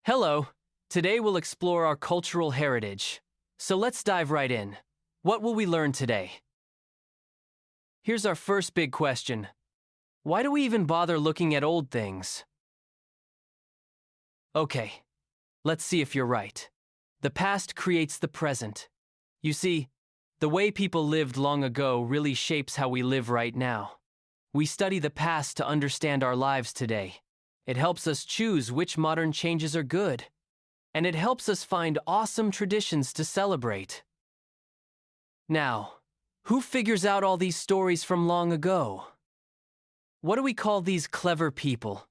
Hello. Today we'll explore our cultural heritage. So let's dive right in. What will we learn today? Here's our first big question. Why do we even bother looking at old things? Okay, let's see if you're right. The past creates the present. You see, the way people lived long ago really shapes how we live right now. We study the past to understand our lives today. It helps us choose which modern changes are good. And it helps us find awesome traditions to celebrate. Now, who figures out all these stories from long ago? What do we call these clever people?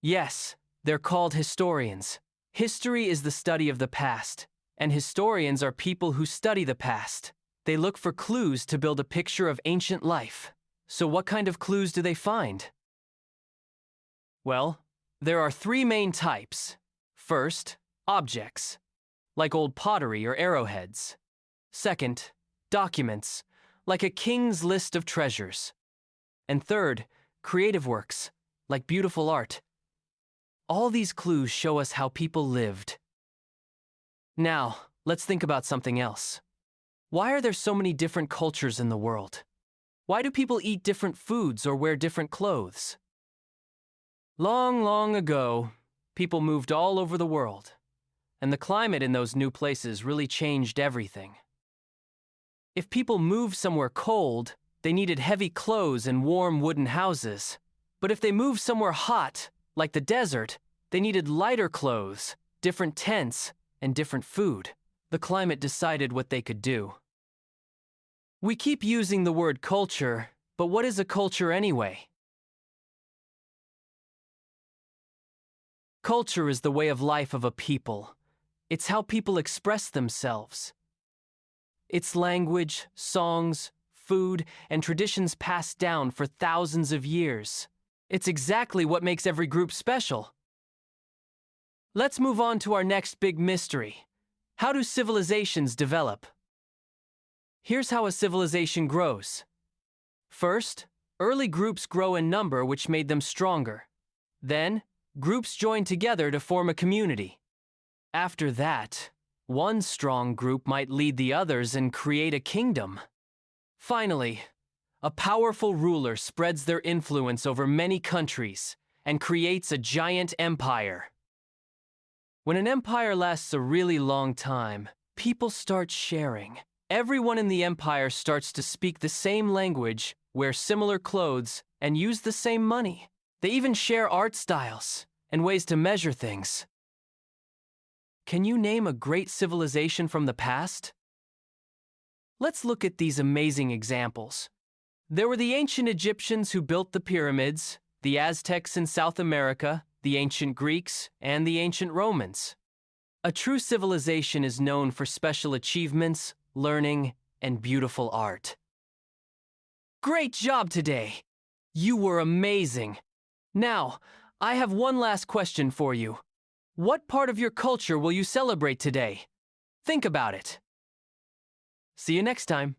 Yes, they're called historians. History is the study of the past, and historians are people who study the past. They look for clues to build a picture of ancient life. So what kind of clues do they find? Well, there are three main types. First, objects, like old pottery or arrowheads. Second, documents, like a king's list of treasures. And third, creative works, like beautiful art. All these clues show us how people lived. Now, let's think about something else. Why are there so many different cultures in the world? Why do people eat different foods or wear different clothes? Long, long ago, people moved all over the world, and the climate in those new places really changed everything. If people moved somewhere cold, they needed heavy clothes and warm wooden houses. But if they moved somewhere hot, like the desert, they needed lighter clothes, different tents, and different food. The climate decided what they could do. We keep using the word culture, but what is a culture anyway? Culture is the way of life of a people. It's how people express themselves. It's language, songs, food, and traditions passed down for thousands of years. It's exactly what makes every group special. Let's move on to our next big mystery. How do civilizations develop? Here's how a civilization grows. First, early groups grow in number, which made them stronger. Then, groups join together to form a community. After that, one strong group might lead the others and create a kingdom. Finally, a powerful ruler spreads their influence over many countries and creates a giant empire. When an empire lasts a really long time, people start sharing. Everyone in the empire starts to speak the same language, wear similar clothes, and use the same money. They even share art styles and ways to measure things. Can you name a great civilization from the past? Let's look at these amazing examples. There were the ancient Egyptians who built the pyramids, the Aztecs in South America, the ancient Greeks, and the ancient Romans. A true civilization is known for special achievements, learning, and beautiful art. Great job today! You were amazing! Now, I have one last question for you. What part of your culture will you celebrate today? Think about it. See you next time.